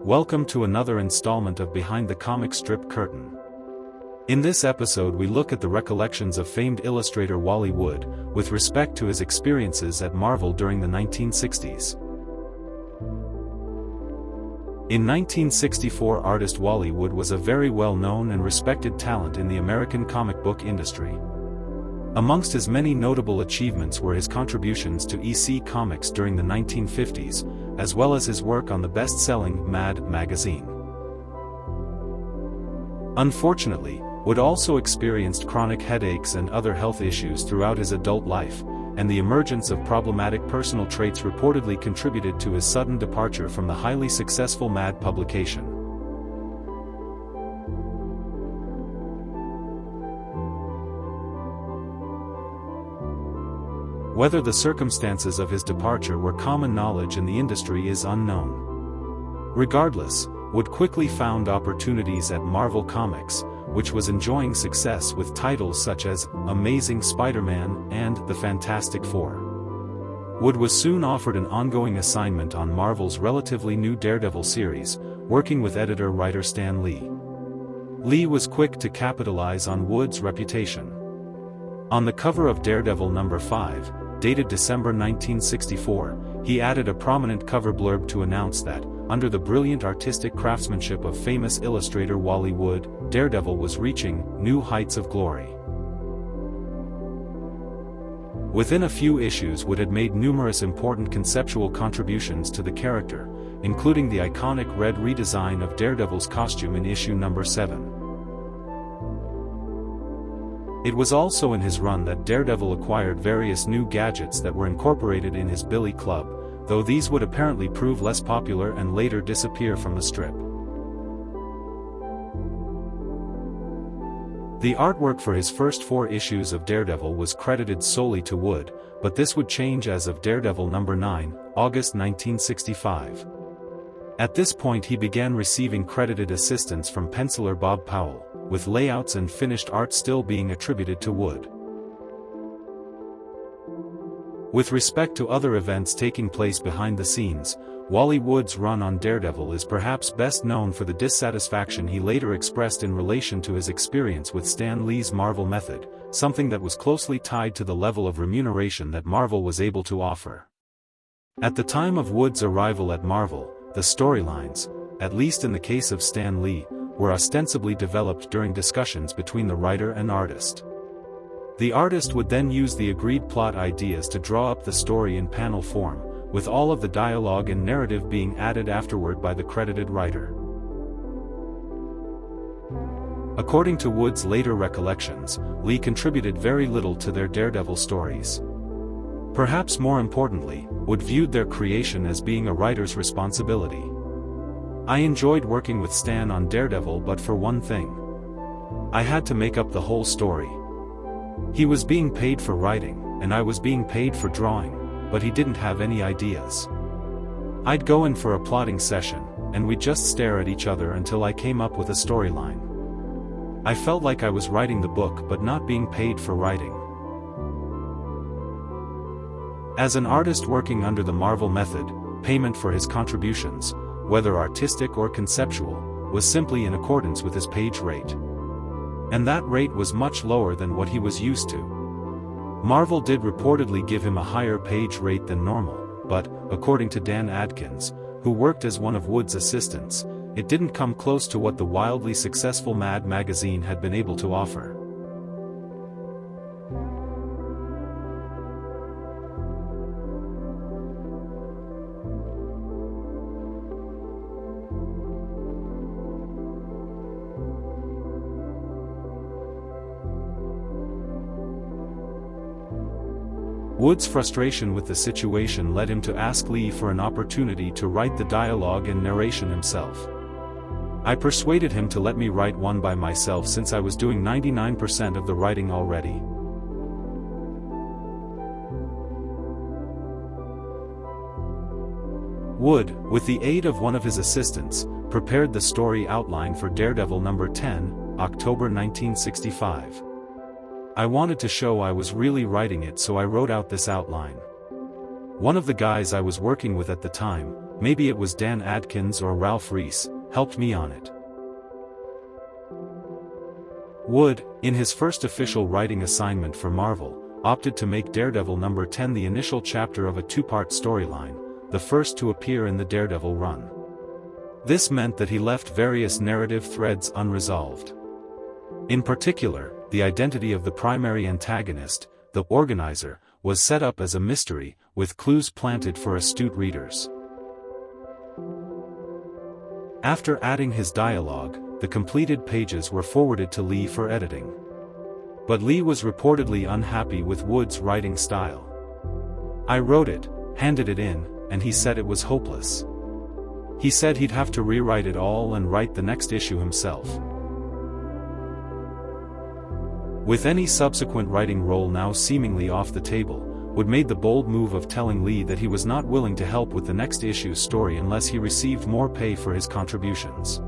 Welcome to another installment of Behind the Comic Strip Curtain. In this episode we look at the recollections of famed illustrator Wally Wood, with respect to his experiences at Marvel during the 1960s. In 1964, artist Wally Wood was a very well-known and respected talent in the American comic book industry. Amongst his many notable achievements were his contributions to EC Comics during the 1950s, as well as his work on the best-selling Mad magazine. Unfortunately, Wood also experienced chronic headaches and other health issues throughout his adult life, and the emergence of problematic personal traits reportedly contributed to his sudden departure from the highly successful Mad publication. Whether the circumstances of his departure were common knowledge in the industry is unknown. Regardless, Wood quickly found opportunities at Marvel Comics, which was enjoying success with titles such as Amazing Spider-Man and The Fantastic Four. Wood was soon offered an ongoing assignment on Marvel's relatively new Daredevil series, working with editor-writer Stan Lee. Lee was quick to capitalize on Wood's reputation. On the cover of Daredevil number 5, dated December 1964, he added a prominent cover blurb to announce that, under the brilliant artistic craftsmanship of famous illustrator Wally Wood, Daredevil was reaching new heights of glory. Within a few issues, Wood had made numerous important conceptual contributions to the character, including the iconic red redesign of Daredevil's costume in issue number 7. It was also in his run that Daredevil acquired various new gadgets that were incorporated in his Billy Club, though these would apparently prove less popular and later disappear from the strip. The artwork for his first 4 issues of Daredevil was credited solely to Wood, but this would change as of Daredevil number 9, August 1965. At this point he began receiving credited assistance from penciler Bob Powell, with layouts and finished art still being attributed to Wood. With respect to other events taking place behind the scenes, Wally Wood's run on Daredevil is perhaps best known for the dissatisfaction he later expressed in relation to his experience with Stan Lee's Marvel method, something that was closely tied to the level of remuneration that Marvel was able to offer. At the time of Wood's arrival at Marvel, the storylines, at least in the case of Stan Lee, were ostensibly developed during discussions between the writer and artist. The artist would then use the agreed plot ideas to draw up the story in panel form, with all of the dialogue and narrative being added afterward by the credited writer. According to Wood's later recollections, Lee contributed very little to their Daredevil stories. Perhaps more importantly, Wood viewed their creation as being a writer's responsibility. "I enjoyed working with Stan on Daredevil, but for one thing. I had to make up the whole story. He was being paid for writing, and I was being paid for drawing, but he didn't have any ideas. I'd go in for a plotting session, and we'd just stare at each other until I came up with a storyline. I felt like I was writing the book but not being paid for writing." As an artist working under the Marvel method, payment for his contributions, whether artistic or conceptual, was simply in accordance with his page rate. And that rate was much lower than what he was used to. Marvel did reportedly give him a higher page rate than normal, but, according to Dan Adkins, who worked as one of Wood's assistants, it didn't come close to what the wildly successful Mad magazine had been able to offer. Wood's frustration with the situation led him to ask Lee for an opportunity to write the dialogue and narration himself. "I persuaded him to let me write one by myself since I was doing 99% of the writing already." Wood, with the aid of one of his assistants, prepared the story outline for Daredevil number 10, October 1965. "I wanted to show I was really writing it, so I wrote out this outline. One of the guys I was working with at the time, maybe it was Dan Adkins or Ralph Reese, helped me on it. Wood, in his first official writing assignment for Marvel, opted to make Daredevil number 10 the initial chapter of a two-part storyline, the first to appear in the Daredevil run. This meant that he left various narrative threads unresolved. In particular, the identity of the primary antagonist, the Organizer, was set up as a mystery, with clues planted for astute readers. After adding his dialogue, the completed pages were forwarded to Lee for editing. But Lee was reportedly unhappy with Wood's writing style. "I wrote it, handed it in, and he said it was hopeless. He said he'd have to rewrite it all and write the next issue himself." With any subsequent writing role now seemingly off the table, Wood made the bold move of telling Lee that he was not willing to help with the next issue's story unless he received more pay for his contributions.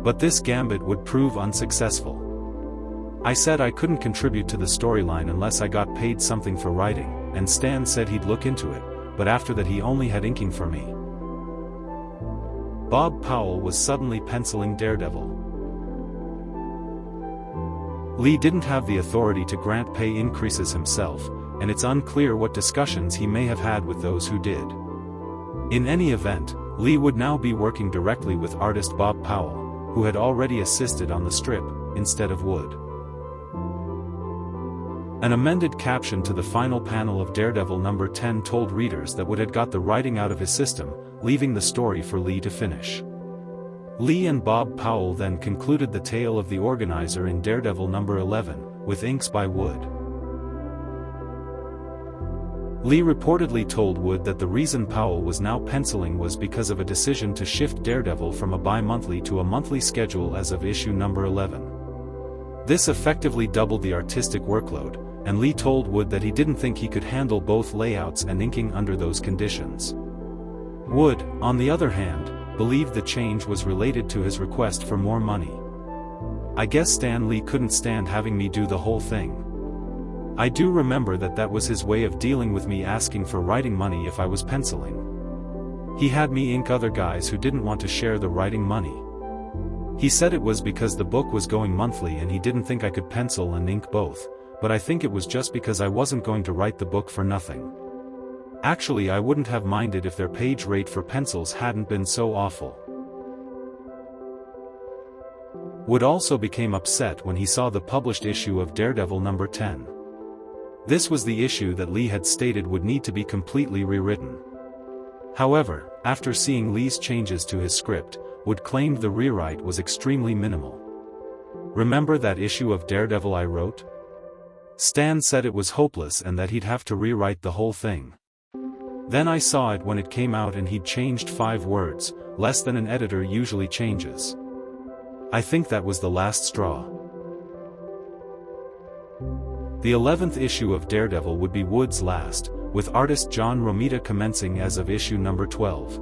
But this gambit would prove unsuccessful. "I said I couldn't contribute to the storyline unless I got paid something for writing, and Stan said he'd look into it, but after that he only had inking for me." Bob Powell was suddenly penciling Daredevil. Lee didn't have the authority to grant pay increases himself, and it's unclear what discussions he may have had with those who did. In any event, Lee would now be working directly with artist Bob Powell, who had already assisted on the strip, instead of Wood. An amended caption to the final panel of Daredevil number 10 told readers that Wood had got the writing out of his system, leaving the story for Lee to finish. Lee and Bob Powell then concluded the tale of the Organizer in Daredevil number 11, with inks by Wood. Lee reportedly told Wood that the reason Powell was now penciling was because of a decision to shift Daredevil from a bi-monthly to a monthly schedule as of issue number 11. This effectively doubled the artistic workload, and Lee told Wood that he didn't think he could handle both layouts and inking under those conditions. Wood, on the other hand, believed the change was related to his request for more money. "I guess Stan Lee couldn't stand having me do the whole thing. I do remember that was his way of dealing with me asking for writing money if I was penciling. He had me ink other guys who didn't want to share the writing money. He said it was because the book was going monthly and he didn't think I could pencil and ink both, but I think it was just because I wasn't going to write the book for nothing. Actually, I wouldn't have minded if their page rate for pencils hadn't been so awful." Wood also became upset when he saw the published issue of Daredevil number 10. This was the issue that Lee had stated would need to be completely rewritten. However, after seeing Lee's changes to his script, Wood claimed the rewrite was extremely minimal. "Remember that issue of Daredevil I wrote? Stan said it was hopeless and that he'd have to rewrite the whole thing. Then I saw it when it came out and he'd changed 5 words, less than an editor usually changes. I think that was the last straw." The 11th issue of Daredevil would be Wood's last, with artist John Romita commencing as of issue number 12.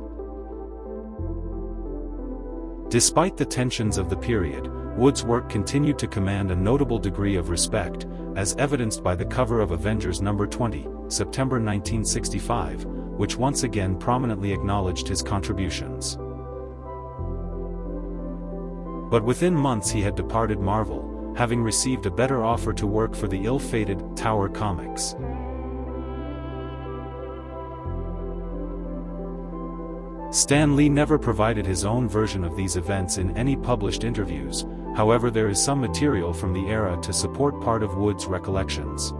Despite the tensions of the period, Wood's work continued to command a notable degree of respect, as evidenced by the cover of Avengers number 20, September 1965, which once again prominently acknowledged his contributions. But within months he had departed Marvel, having received a better offer to work for the ill-fated Tower Comics. Stan Lee never provided his own version of these events in any published interviews, however there is some material from the era to support part of Wood's recollections.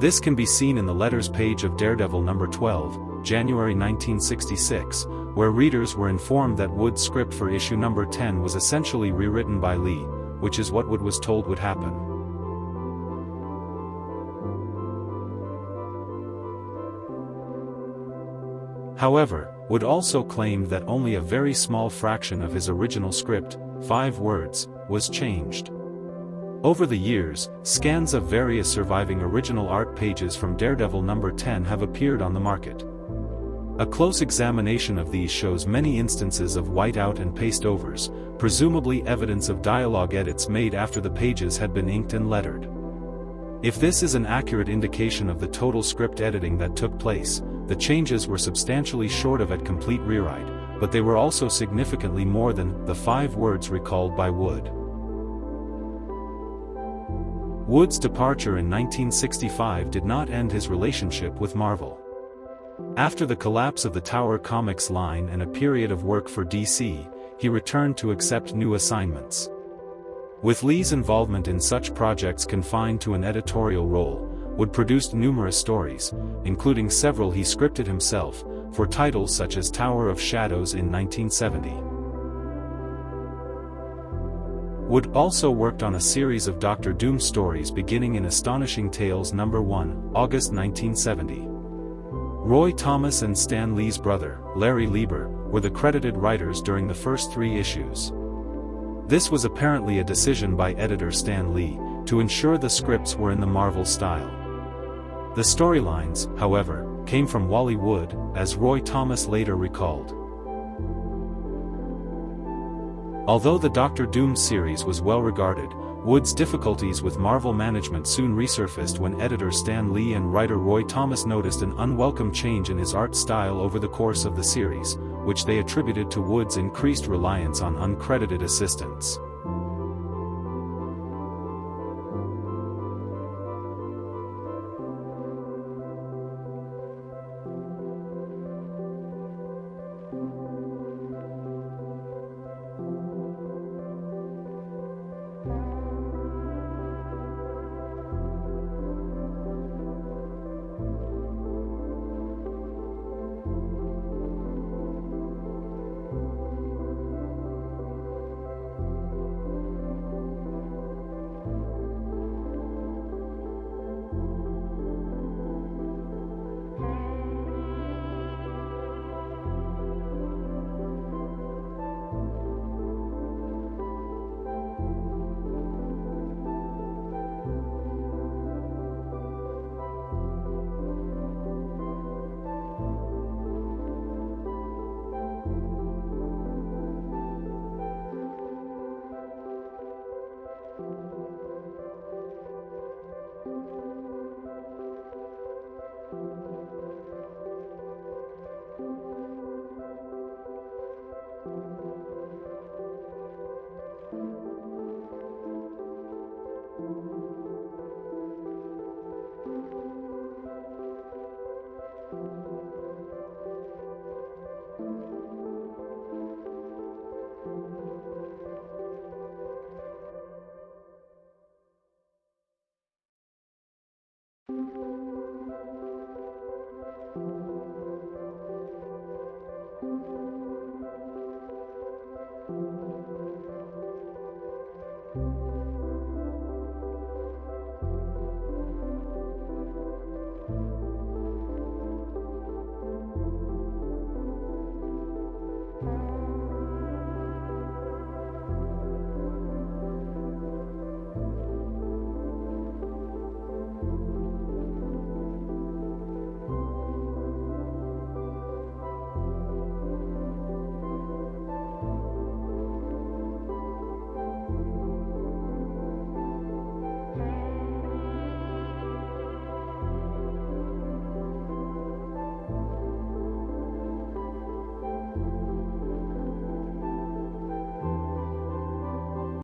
This can be seen in the letters page of Daredevil number 12, January 1966, where readers were informed that Wood's script for issue number 10 was essentially rewritten by Lee, which is what Wood was told would happen. However, Wood also claimed that only a very small fraction of his original script, 5 words, was changed. Over the years, scans of various surviving original art pages from Daredevil number 10 have appeared on the market. A close examination of these shows many instances of whiteout and paste-overs, presumably evidence of dialogue edits made after the pages had been inked and lettered. If this is an accurate indication of the total script editing that took place, the changes were substantially short of a complete rewrite, but they were also significantly more than the 5 words recalled by Wood. Wood's departure in 1965 did not end his relationship with Marvel. After the collapse of the Tower Comics line and a period of work for DC, he returned to accept new assignments. With Lee's involvement in such projects confined to an editorial role, Wood produced numerous stories, including several he scripted himself, for titles such as Tower of Shadows in 1970. Wood also worked on a series of Doctor Doom stories beginning in Astonishing Tales No. 1, August 1970. Roy Thomas and Stan Lee's brother, Larry Lieber, were the credited writers during the first 3 issues. This was apparently a decision by editor Stan Lee, to ensure the scripts were in the Marvel style. The storylines, however, came from Wally Wood, as Roy Thomas later recalled. Although the Doctor Doom series was well regarded, Wood's difficulties with Marvel management soon resurfaced when editor Stan Lee and writer Roy Thomas noticed an unwelcome change in his art style over the course of the series, which they attributed to Wood's increased reliance on uncredited assistants.